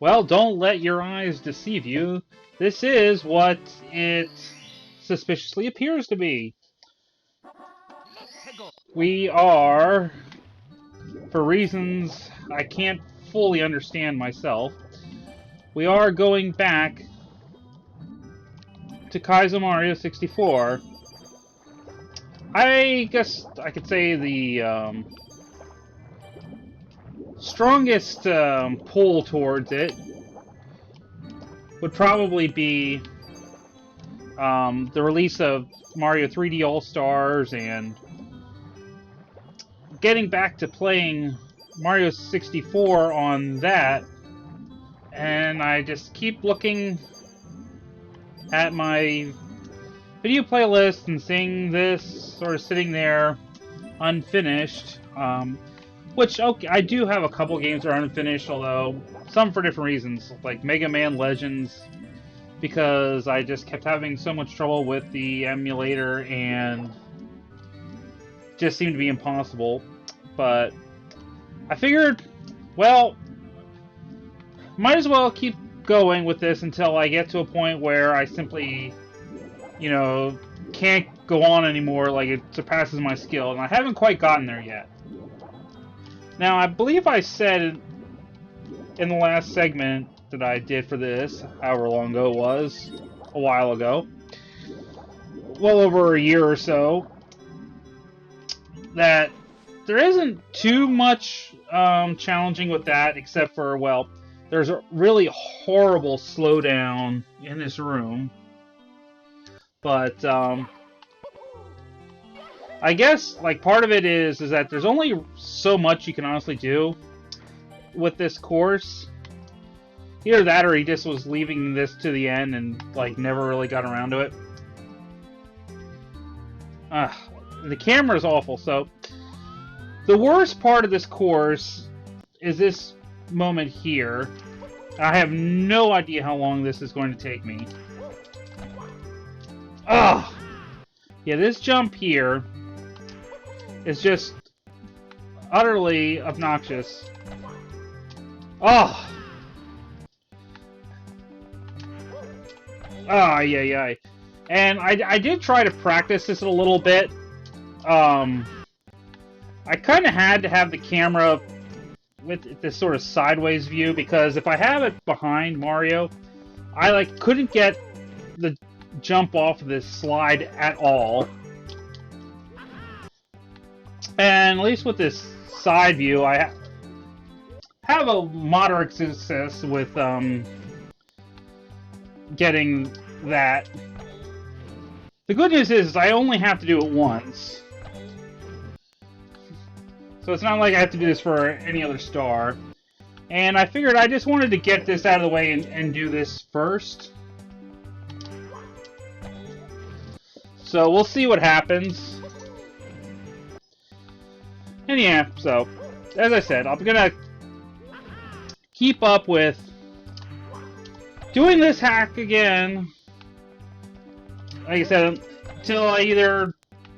Well, don't let your eyes deceive you. This is what it suspiciously appears to be. We are, for reasons I can't fully understand myself, we are going back to Kaizo Mario 64. I guess I could say the strongest pull towards it would probably be the release of Mario 3D All-Stars and getting back to playing Mario 64 on that. And I just keep looking at my video playlist and seeing this sort of sitting there unfinished. Which, okay, I do have a couple games that are unfinished, although some for different reasons, like Mega Man Legends, because I just kept having so much trouble with the emulator and just seemed to be impossible. But I figured, well, might as well keep going with this until I get to a point where I simply, you know, can't go on anymore, like it surpasses my skill, and I haven't quite gotten there yet. Now, I believe I said in the last segment that I did for this, however long ago it was, a while ago, well over a year or so, that there isn't too much challenging with that, except for, well, there's a really horrible slowdown in this room. But, I guess, like, part of it is that there's only so much you can honestly do with this course. Either that or he just was leaving this to the end and, like, never really got around to it. The camera's awful, so the worst part of this course is this moment here. I have no idea how long this is going to take me. Ugh! Yeah, this jump here is just utterly obnoxious. Oh! Ah, yeah. And I did try to practice this a little bit. I kind of had to have the camera with this sort of sideways view, because if I have it behind Mario, I like couldn't get the jump off of this slide at all. And at least with this side view, I have a moderate success with getting that. The good news is I only have to do it once. So it's not like I have to do this for any other star. And I figured I just wanted to get this out of the way and do this first. So we'll see what happens. And yeah, so, as I said, I'm gonna keep up with doing this hack again. Like I said, until I either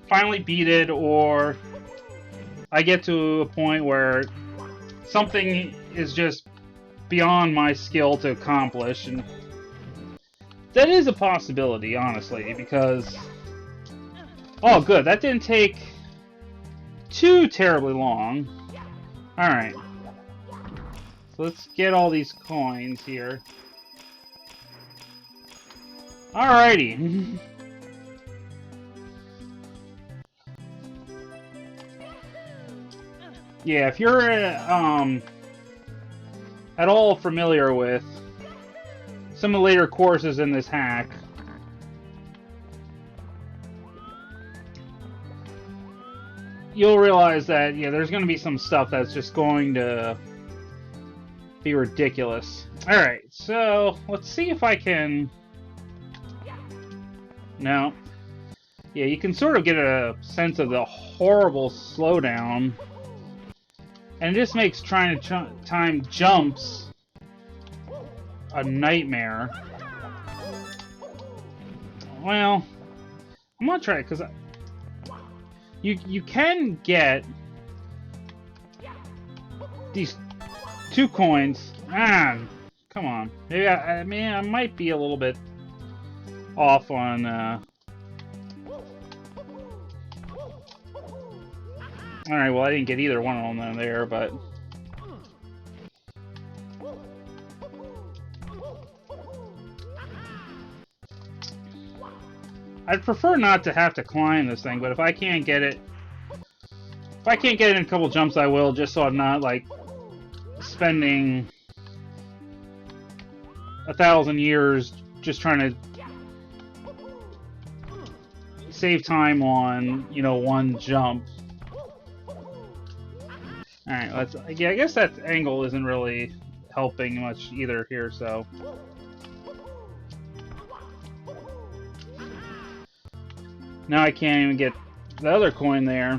finally beat it or I get to a point where something is just beyond my skill to accomplish. And that is a possibility, honestly, because... Oh, good. That didn't take too terribly long. Alright. So let's get all these coins here. Alrighty. Yeah, if you're at all familiar with some of the later courses in this hack, you'll realize that, yeah, there's going to be some stuff that's just going to be ridiculous. Alright, so let's see if I can... No. Yeah, you can sort of get a sense of the horrible slowdown. And it just makes trying to time jumps a nightmare. Well, I'm gonna try it, because you can get these 2 coins. Come come on. Maybe I mean, I might be a little bit off on, Alright, well, I didn't get either one of them there, but... I'd prefer not to have to climb this thing, but if I can't get it... If I can't get it in a couple jumps, I will, just so I'm not, like, spending 1,000 years just trying to save time on, you know, one jump. Alright, let's... Yeah, I guess that angle isn't really helping much either here, so... Now I can't even get the other coin there.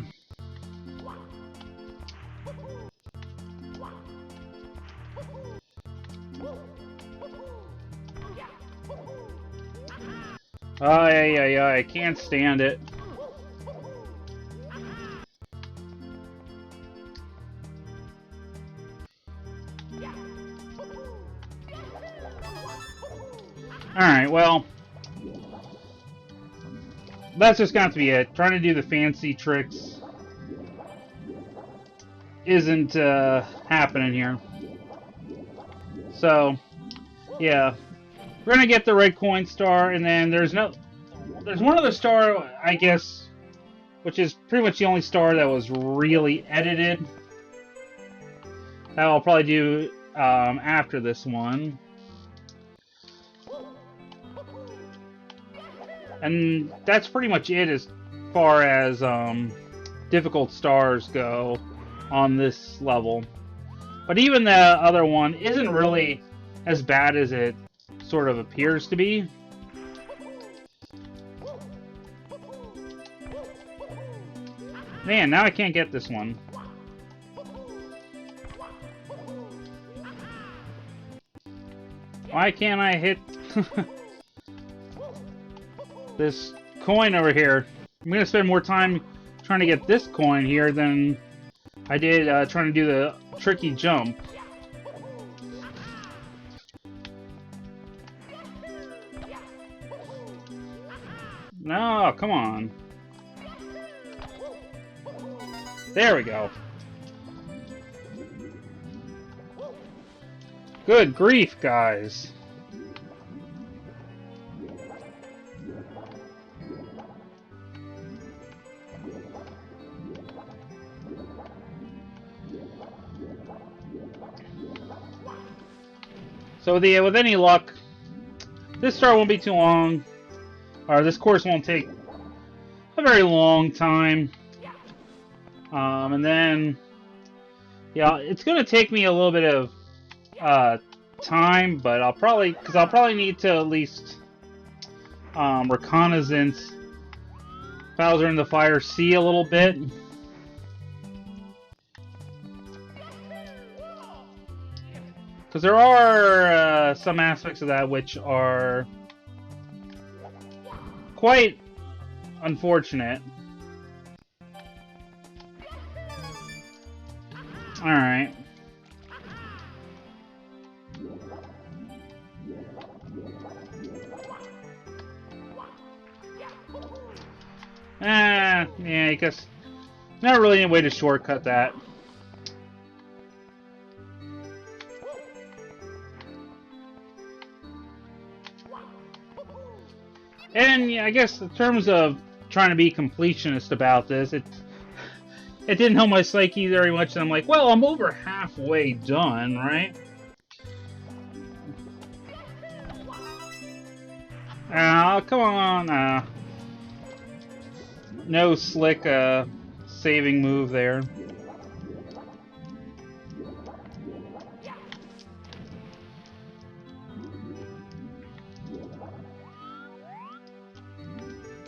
Oh, yeah, I can't stand it. Alright, well... That's just got to be it. Trying to do the fancy tricks isn't happening here. So, yeah. We're gonna get the red coin star, and then there's one other star, I guess, which is pretty much the only star that was really edited. That I'll probably do after this one. And that's pretty much it as far as difficult stars go on this level. But even the other one isn't really as bad as it sort of appears to be. Man, now I can't get this one. Why can't I hit... this coin over here? I'm gonna spend more time trying to get this coin here than I did trying to do the tricky jump. No, come on. There we go. Good grief, guys. So with any luck, this star won't be too long, or this course won't take a very long time. And then, yeah, it's going to take me a little bit of time, but I'll probably need to at least reconnaissance Bowser in the Fire Sea a little bit. Because there are some aspects of that which are quite unfortunate. Alright. Yeah, I guess not really any way to shortcut that. And yeah, I guess in terms of trying to be completionist about this, it didn't help my psyche very much. And I'm like, well, I'm over halfway done, right? Come on. No slick saving move there.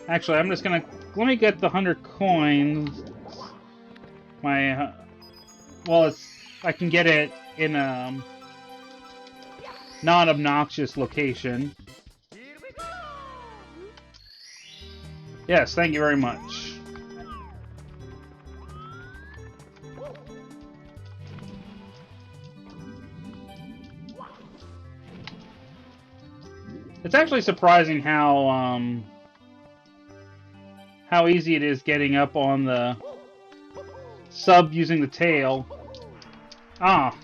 Actually, I'm just gonna... Let me get the 100 coins. My... well, it's... I can get it in a... non-obnoxious location. Yes, thank you very much. It's actually surprising how easy it is getting up on the sub using the tail. Ah.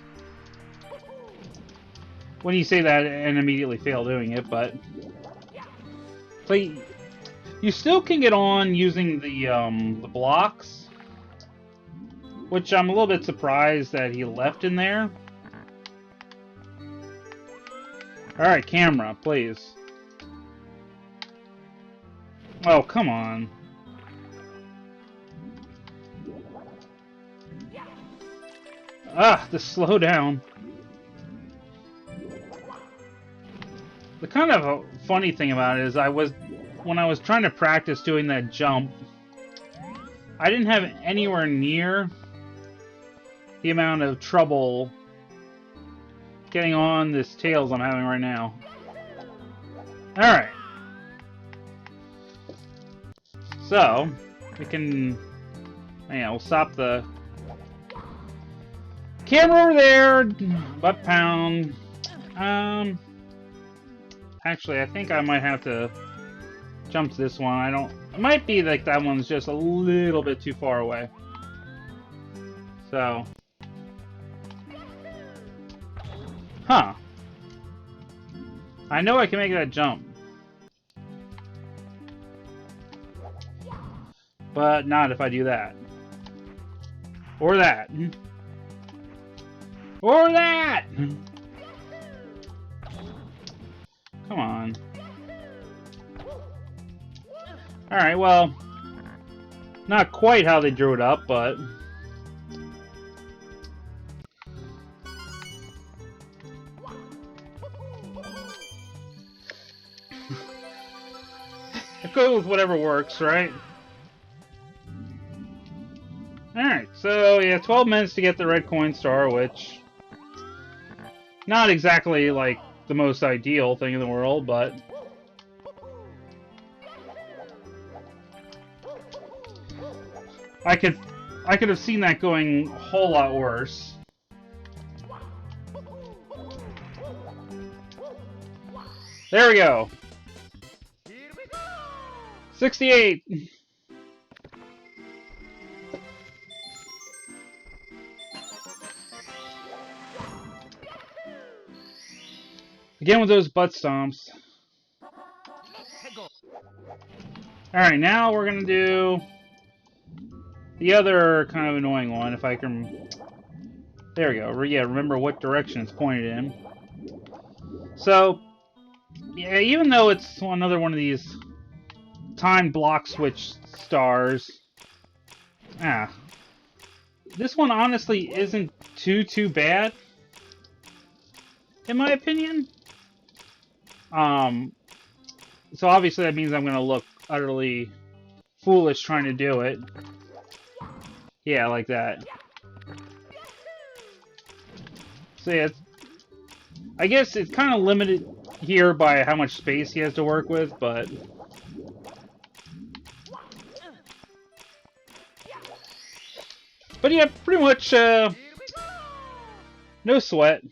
When you say that and immediately fail doing it, but you still can get on using the blocks, which I'm a little bit surprised that he left in there. Alright, camera, please. Oh, come on. Ah, the slow down. The kind of a funny thing about it is when I was trying to practice doing that jump, I didn't have anywhere near the amount of trouble getting on this tails I'm having right now. Alright. So, we can... Yeah, we'll stop the camera over there. Butt pound. Actually, I think I might have to jump to this one. It might be like that one's just a little bit too far away. So. Huh. I know I can make that jump. But not if I do that. Or that. Or that! Come on. Alright, well, not quite how they drew it up, but... go with whatever works, right? Alright, so yeah, 12 minutes to get the red coin star, which... not exactly, like, the most ideal thing in the world, but... I could have seen that going a whole lot worse. There we go. 68. Again with those butt stomps. Alright, now we're gonna do the other kind of annoying one, if I can... There we go. Yeah, remember what direction it's pointed in. So, yeah, even though it's another one of these time block switch stars, this one honestly isn't too bad, in my opinion. So obviously that means I'm gonna look utterly foolish trying to do it. Yeah, like that. So yeah, I guess it's kind of limited here by how much space he has to work with, but... But yeah, pretty much, no sweat.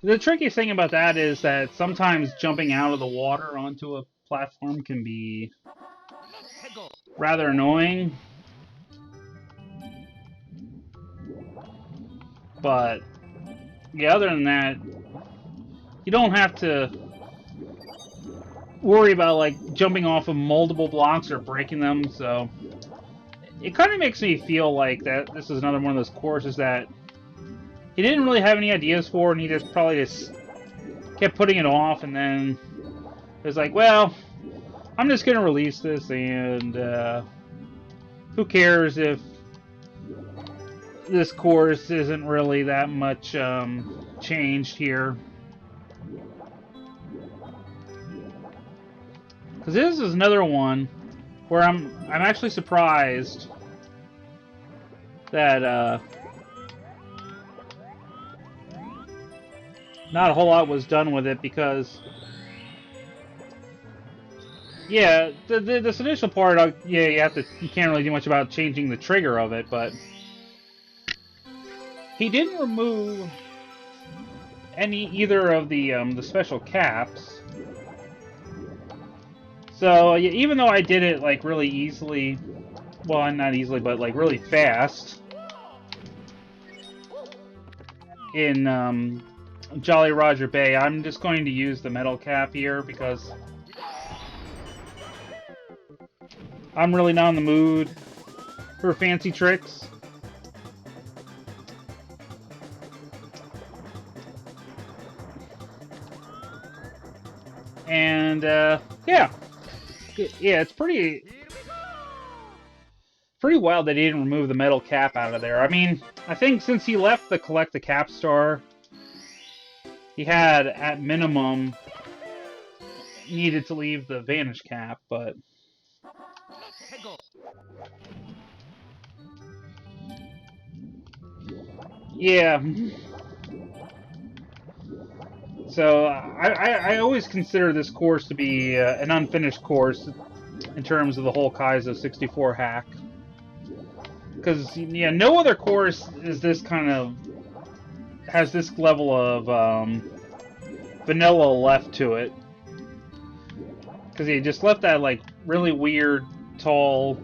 The tricky thing about that is that sometimes jumping out of the water onto a platform can be rather annoying. But, yeah, other than that, you don't have to worry about, like, jumping off of multiple blocks or breaking them, so... It kind of makes me feel like that this is another one of those courses that he didn't really have any ideas for, and he just probably just kept putting it off, and then it was like, well, I'm just gonna release this, and who cares if this course isn't really that much changed here. Because this is another one where I'm actually surprised that not a whole lot was done with it, because yeah, this initial part, yeah, you can't really do much about changing the trigger of it, but he didn't remove either of the special caps. So yeah, even though I did it like really easily, well, not easily, but like really fast in Jolly Roger Bay, I'm just going to use the metal cap here because I'm really not in the mood for fancy tricks. And yeah, it's pretty wild that he didn't remove the metal cap out of there. I mean, I think since he left the Collect the Cap star, he had, at minimum, needed to leave the Vanish cap, but... yeah. So, I always consider this course to be an unfinished course in terms of the whole Kaizo 64 hack. Because, yeah, no other course is this kind of... has this level of vanilla left to it. Because he just left that, like, really weird, tall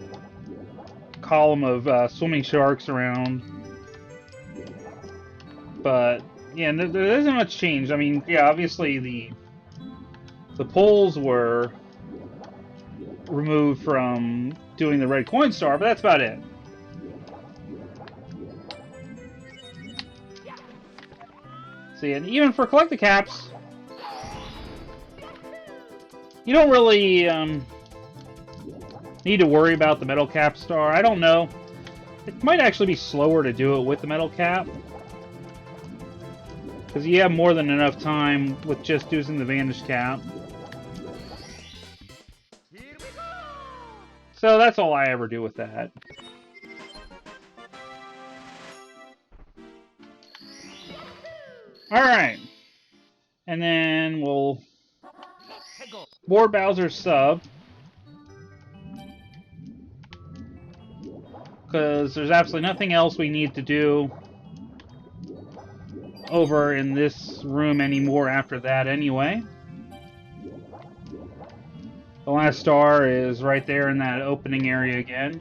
column of swimming sharks around. But, yeah, there isn't much change. I mean, yeah, obviously the poles were removed from doing the red coin star, but that's about it. See, and even for Collect the Caps, you don't really need to worry about the metal cap star. I don't know. It might actually be slower to do it with the metal cap, because you have more than enough time with just using the Vanish cap. So that's all I ever do with that. Alright. And then we'll board Bowser's sub. Because there's absolutely nothing else we need to do over in this room anymore after that anyway. The last star is right there in that opening area again.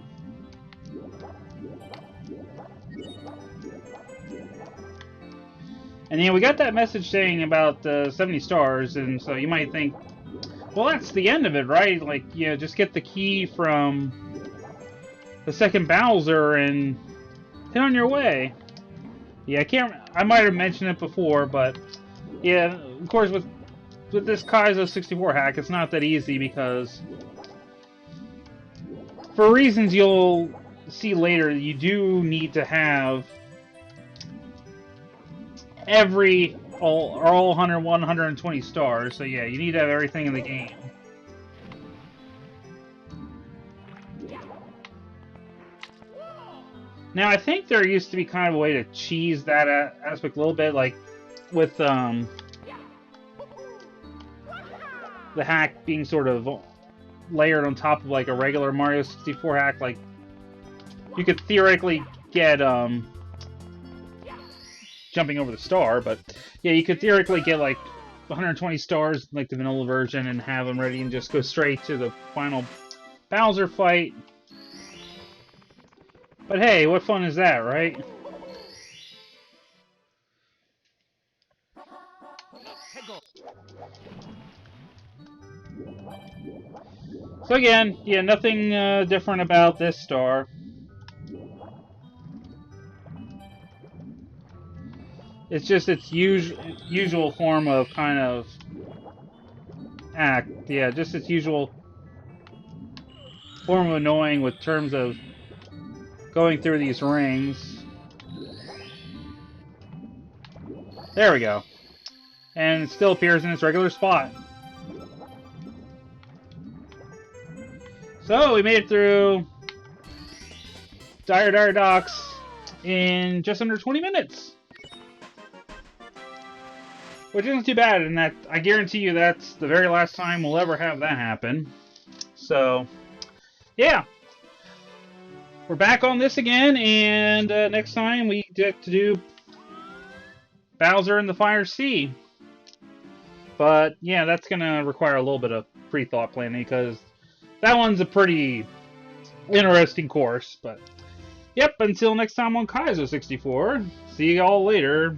And yeah, we got that message saying about 70 stars, and so you might think, well, that's the end of it, right? Like, yeah, just get the key from the second Bowser and hit on your way. Yeah, I might have mentioned it before, but yeah, of course, with this Kaizo 64 hack, it's not that easy because, for reasons you'll see later, you do need to have all 120 stars. So yeah, you need to have everything in the game. Now, I think there used to be kind of a way to cheese that aspect a little bit, like with the hack being sort of layered on top of like a regular Mario 64 hack. Like, you could theoretically get jumping over the star, but yeah, you could theoretically get like 120 stars like the vanilla version and have them ready and just go straight to the final Bowser fight. But hey, what fun is that, right? So again, yeah, nothing different about this star. It's just its usual form of kind of act. Yeah, just its usual form of annoying with terms of going through these rings. There we go. And it still appears in its regular spot. So we made it through Dire Docks in just under 20 minutes. Which isn't too bad, and that I guarantee you that's the very last time we'll ever have that happen. So, yeah. We're back on this again, and next time we get to do Bowser in the Fire Sea. But yeah, that's gonna require a little bit of pre-thought planning because that one's a pretty interesting course. But yep, until next time on Kaizo 64. See y'all later.